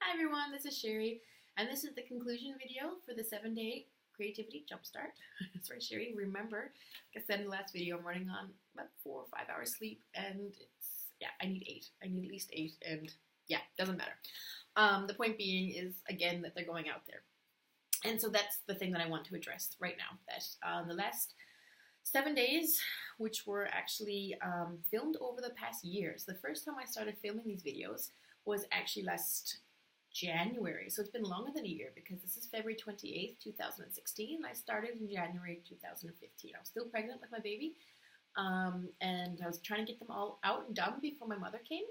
Hi everyone, this is Sherry, and this is the conclusion video for the 7-day Creativity Jumpstart. That's right, Sherry. Remember, like I said in the last video, I'm running on about 4 or 5 hours sleep, and I need 8. I need at least 8, and doesn't matter. The point being is, again, that they're going out there. And so that's the thing that I want to address right now, that the last 7 days, which were actually filmed over the past years. The first time I started filming these videos was actually last January, so it's been longer than a year because this is February 28th, 2016. I started in January 2015. I was still pregnant with my baby, and I was trying to get them all out and done before my mother came.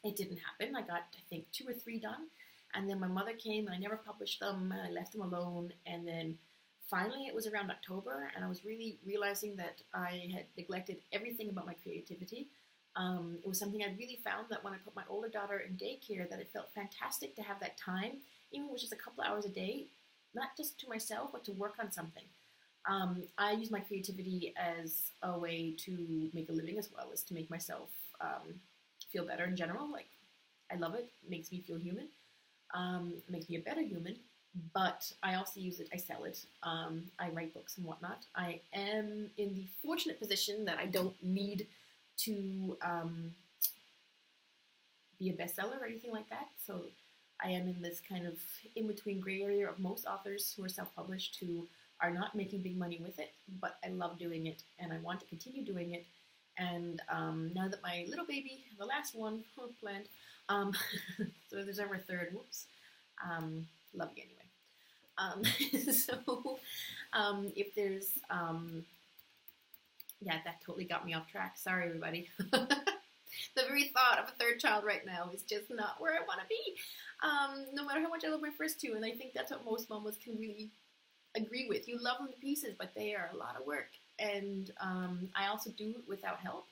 It didn't happen. I got, I think, 2 or 3 done, and then my mother came and I never published them, and I left them alone, and then finally it was around October, and I was really realizing that I had neglected everything about my creativity. It was something I really found that when I put my older daughter in daycare, that it felt fantastic to have that time, even with just a couple hours a day, not just to myself, but to work on something. I use my creativity as a way to make a living as well as to make myself feel better in general. Like, I love it. It makes me feel human. It makes me a better human. But I also use it, I sell it, I write books and whatnot. I am in the fortunate position that I don't need to be a bestseller or anything like that. So I am in this kind of in-between gray area of most authors who are self-published who are not making big money with it, but I love doing it and I want to continue doing it. And now that my little baby, the last one, planned, so there's ever a third, whoops, love you anyway. If there's, that totally got me off track. Sorry, everybody. The very thought of a third child right now is just not where I want to be. No matter how much I love my first 2, and I think that's what most mamas can really agree with. You love them to pieces, but they are a lot of work. And I also do it without help.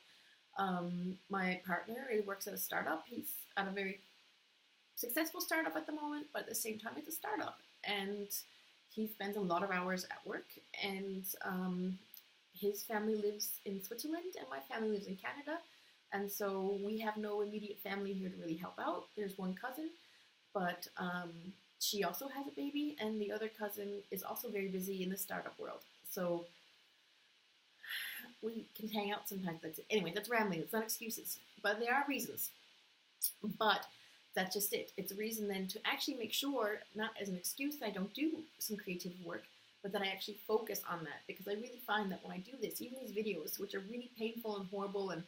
My partner, he works at a startup. He's at a very successful startup at the moment, but at the same time, it's a startup. And he spends a lot of hours at work, and his family lives in Switzerland, and my family lives in Canada, and so we have no immediate family here to really help out. There's one cousin, but she also has a baby, and the other cousin is also very busy in the startup world, so we can hang out sometimes. That's it. Anyway, that's rambling. It's not excuses, but there are reasons. But that's just it. It's a reason then to actually make sure, not as an excuse that I don't do some creative work, but that I actually focus on that, because I really find that when I do this, even these videos, which are really painful and horrible, and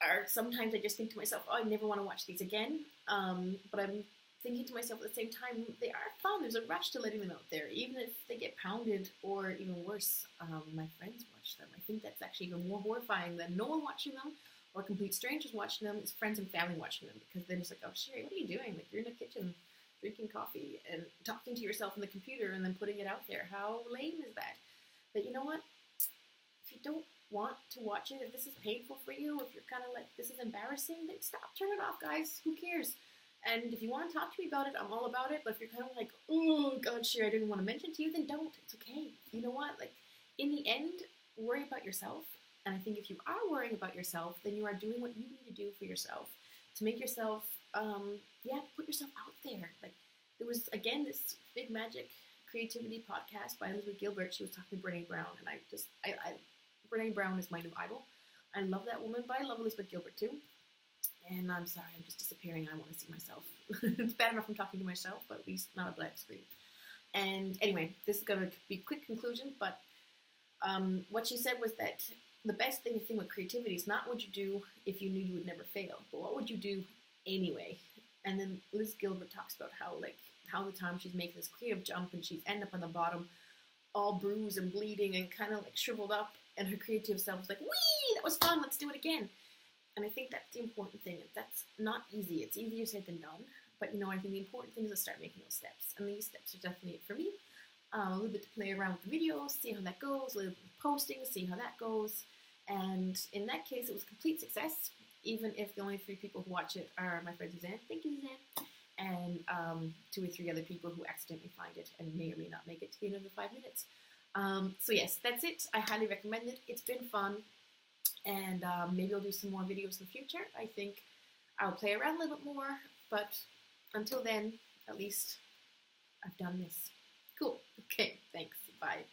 are sometimes I just think to myself, oh, I never want to watch these again, but I'm thinking to myself at the same time, they are fun. There's a rush to letting them out there, even if they get pounded, or even worse, my friends watch them. I think that's actually even more horrifying than no one watching them, or complete strangers watching them. It's friends and family watching them, because then it's like, oh, Sherry, what are you doing? Like, you're in the kitchen drinking coffee and talking to yourself on the computer and then putting it out there. How lame is that? But you know what? If you don't want to watch it, if this is painful for you, if you're kind of like, this is embarrassing, then stop, turn it off, guys. Who cares? And if you want to talk to me about it, I'm all about it. But if you're kind of like, oh, God, Sherry, I didn't want to mention to you, then don't. It's okay. You know what? Like, in the end, worry about yourself. And I think if you are worrying about yourself, then you are doing what you need to do for yourself to make yourself, put yourself out there. Like, there was, again, this Big Magic Creativity podcast by Elizabeth Gilbert. She was talking to Brene Brown, and Brene Brown is my new idol. I love that woman, but I love Elizabeth Gilbert too. And I'm sorry, I'm just disappearing. I want to see myself. It's bad enough I'm talking to myself, but at least not a black screen. And anyway, this is going to be a quick conclusion, but what she said was that the best thing with creativity is not what you do if you knew you would never fail, but what would you do anyway? And then Liz Gilbert talks about how the time she's making this creative jump and she's end up on the bottom all bruised and bleeding and kind of like shriveled up, and her creative self was like, wee, that was fun, let's do it again. And I think that's the important thing. That's not easy. It's easier said than done. But I think the important thing is to start making those steps. And these steps are definitely it for me. A little bit to play around with the videos, see how that goes, a little bit of posting, see how that goes. And in that case, it was a complete success, even if the only 3 people who watch it are my friend Suzanne, thank you, Suzanne, and 2 or 3 other people who accidentally find it and may or may not make it to the end of the 5 minutes. So yes, that's it. I highly recommend it. It's been fun, and maybe I'll do some more videos in the future. I think I'll play around a little bit more, but until then, at least I've done this. Cool. Okay, thanks. Bye.